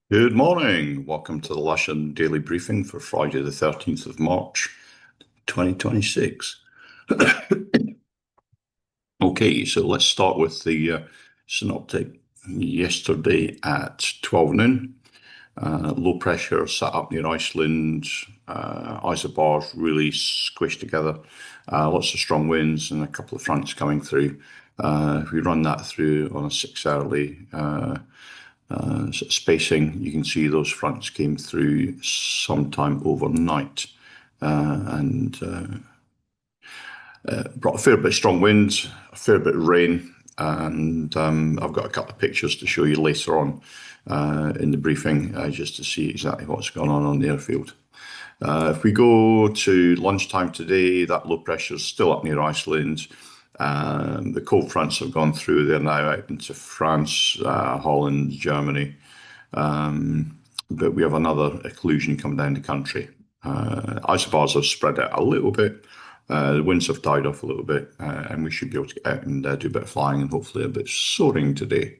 Good morning. Welcome to the Lasham Daily Briefing for Friday, the 13th of March, 2026. Okay, so let's start with the synoptic. Yesterday at 12 noon, low pressure sat up near Iceland, isobars really squished together, lots of strong winds and a couple of fronts coming through. If we run that through on a 6-hourly sort of spacing, you can see those fronts came through sometime overnight and brought a fair bit of strong winds, a fair bit of rain, and I've got a couple of pictures to show you later on in the briefing just to see exactly what's going on the airfield. If we go to lunchtime today, that low pressure is still up near Iceland. The cold fronts have gone through. They're now out into France, Holland, Germany. But we have another occlusion coming down the country. Isobars have spread out a little bit. The winds have died off a little bit, and we should be able to get out and do a bit of flying and hopefully a bit of soaring today.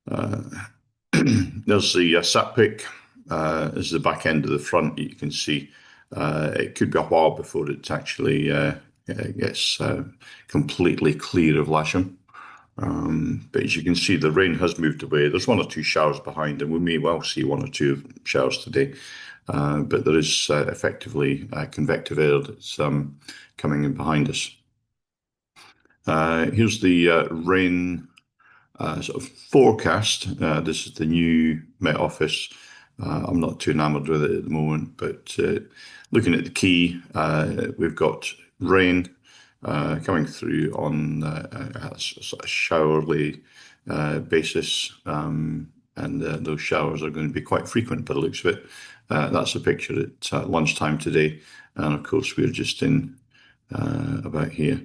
There's the sat pic. This is the back end of the front. You can see it could be a while before it actually gets completely clear of Lasham. But as you can see, the rain has moved away. There's one or two showers behind, and we may well see one or two showers today. But there is effectively convective air that's coming in behind us. Here's the rain sort of forecast. This is the new Met Office. I'm not too enamored with it at the moment, but looking at the key, we've got rain coming through on a sort of showerly basis, and those showers are going to be quite frequent by the looks of it. That's a picture at lunchtime today, and of course we're just in about here.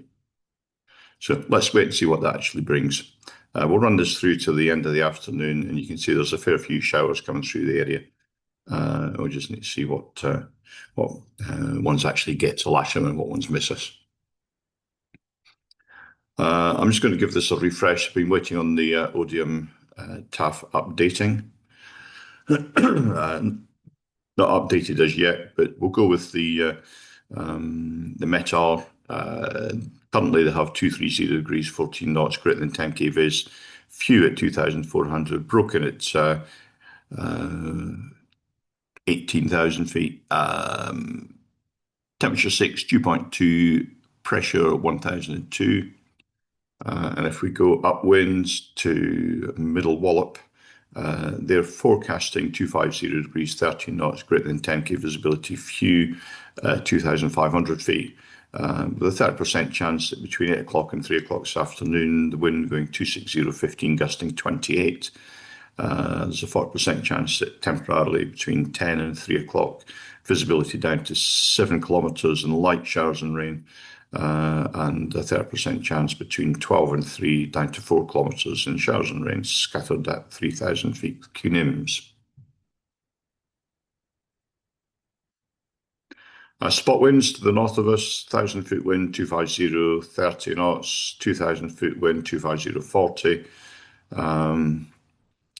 So let's wait and see what that actually brings. We'll run this through to the end of the afternoon, and you can see there's a fair few showers coming through the area. We'll just need to see what ones actually get to Lasham and what ones miss us. I'm just going to give this a refresh. I've been waiting on the Odium TAF updating. Not updated as yet, but we'll go with the METAR. Currently they have 230 degrees, 14 knots, greater than 10k viz, few at 2,400, broken at 18,000 feet, temperature 6, dew point 2, pressure 1,002. And if we go upwinds to Middle Wallop, they're forecasting 250 degrees, 13 knots, greater than 10k visibility, few 2,500 feet. With a 30% chance that between 8 o'clock and 3 o'clock this afternoon, the wind going 260, 15, gusting 28. There's a 40% chance that temporarily between 10 and 3 o'clock, visibility down to 7 kilometres and light showers and rain. And a 30% chance between 12 and 3 down to 4 kilometres in showers and rain scattered at 3,000 feet cunims. Spot winds to the north of us, 1,000 foot wind 250, 30 knots, 2,000 foot wind 250, 40.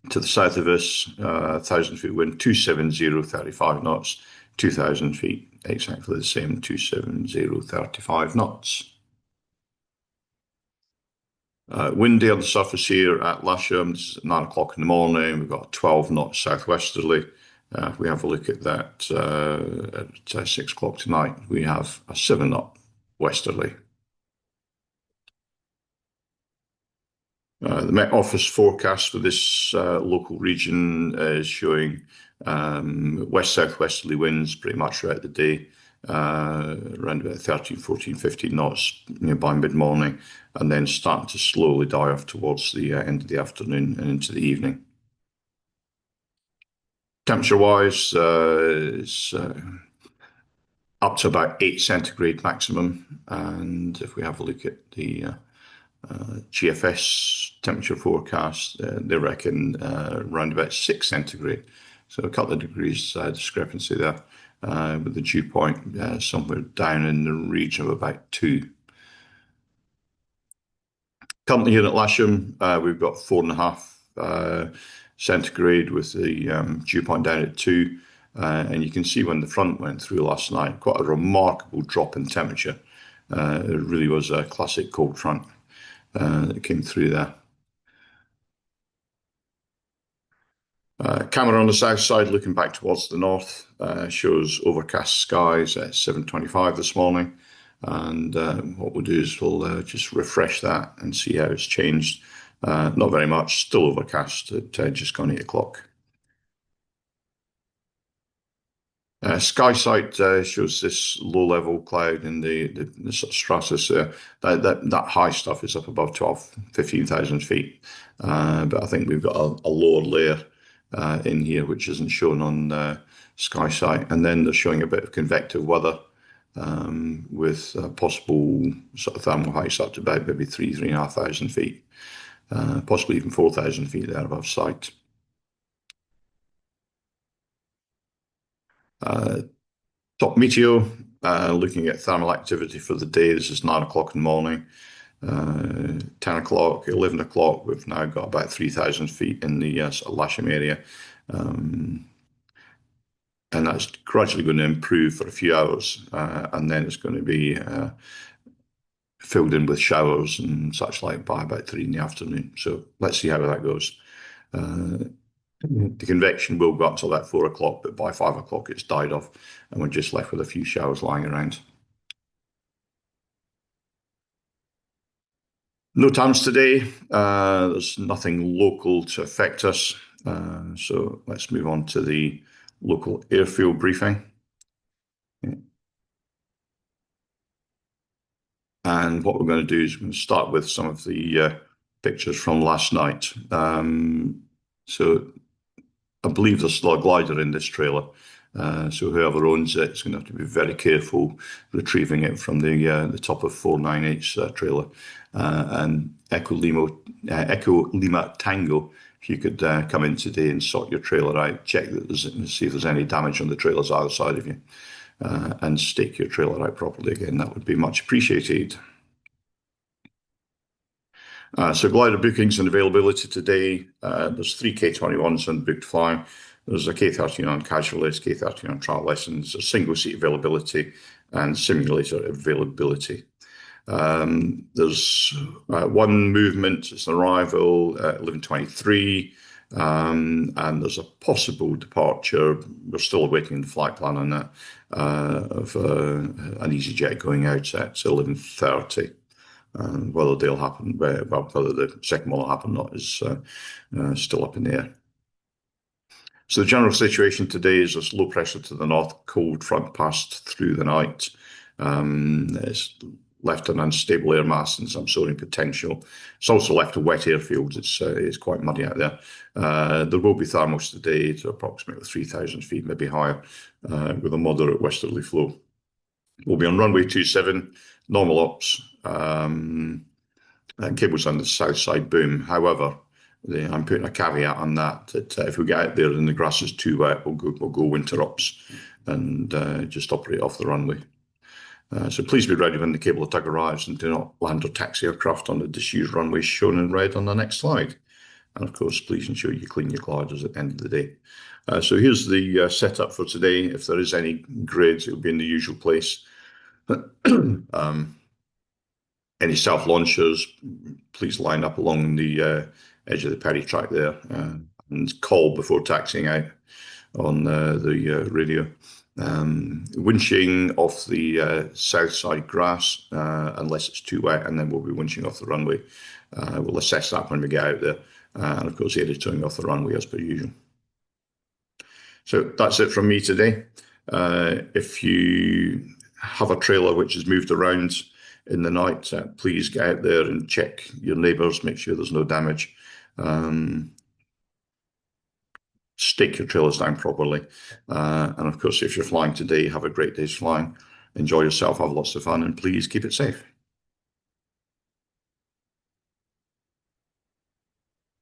To the south of us, 1,000 foot wind 270, 35 knots, 2,000 feet, exactly the same, 270, 35 knots. Windy on the surface here at Lasham. This is at 9 o'clock in the morning. We've got 12 knots southwesterly. If we have a look at that at 6 o'clock tonight, we have a 7 knot westerly. The Met Office forecast for this local region is showing west-southwesterly winds pretty much throughout the day, around about 13, 14, 15 knots by mid-morning, and then start to slowly die off towards the end of the afternoon and into the evening. Temperature-wise, it's up to about 8 centigrade maximum, and if we have a look at the GFS temperature forecast, they reckon around about 6 centigrade. So a couple of degrees discrepancy there, with the dew point somewhere down in the region of about 2. Currently here at Lasham, we've got 4.5 centigrade with the dew point down at 2. And you can see when the front went through last night, quite a remarkable drop in temperature. It really was a classic cold front that came through there. Camera on the south side looking back towards the north shows overcast skies at 7:25 this morning. And what we'll do is we'll just refresh that and see how it's changed. Not very much, still overcast at just gone 8 o'clock. Sky sight shows this low-level cloud in the sort of stratus. That high stuff is up above 15,000 feet. But I think we've got a lower layer in here which isn't shown on sky sight. And then they're showing a bit of convective weather with possible sort of thermal heights up to about maybe 3,500 feet, possibly even 4,000 feet there above sight. Top meteo, looking at thermal activity for the day. This is 9 o'clock in the morning. 10 o'clock, 11 o'clock, we've now got about 3,000 feet in the sort of Lasham area. And that's gradually going to improve for a few hours, and then it's going to be filled in with showers and such like by about 3 in the afternoon. So let's see how that goes. The convection will go up till about 4 o'clock, but by 5 o'clock it's died off, and we're just left with a few showers lying around. No times today. There's nothing local to affect us. So let's move on to the local airfield briefing. And what we're going to do is we're going to start with some of the pictures from last night. So I believe there's still a glider in this trailer. So whoever owns it is going to have to be very careful retrieving it from the top of 498's trailer. And Echo Lima Tango, if you could come in today and sort your trailer out, check that see if there's any damage on the trailers either side of you, and stake your trailer out properly again. That would be much appreciated. So glider bookings and availability today. There's 3 K21s on booked flying. There's a K13 on casual list, K13 on trial lessons, a single seat availability, and simulator availability. There's one movement, it's an arrival at 11:23, and there's a possible departure. We're still awaiting the flight plan on that, of an EasyJet going out at 11:30. Whether they'll happen, whether the second one will happen or not is still up in the air. So the general situation today is there's low pressure to the north, cold front passed through the night. It's left an unstable air mass and some soaring potential. It's also left a wet airfield. It's quite muddy out there. There will be thermals today to approximately 3,000 feet, maybe higher, with a moderate westerly flow. We'll be on runway 27, normal ops, cables on the south side boom. However, I'm putting a caveat on that if we get out there and the grass is too wet, we'll go winter ops and just operate off the runway. So please be ready when the cable tug arrives and do not land or taxi aircraft on the disused runway shown in red on the next slide. And of course, please ensure you clean your gliders at the end of the day. So here's the setup for today. If there is any grids, it will be in the usual place. Any self-launchers, please line up along the edge of the paddy track there and call before taxiing out on the radio. Winching off the south side grass unless it's too wet, and then we'll be winching off the runway. We'll assess that when we get out there, and of course area towing off the runway as per usual. So that's it from me today. If you have a trailer which has moved around in the night, please get out there and check your neighbours, make sure there's no damage. Stake your trailers down properly. And of course, if you're flying today, have a great day's flying. Enjoy yourself, have lots of fun, and please keep it safe.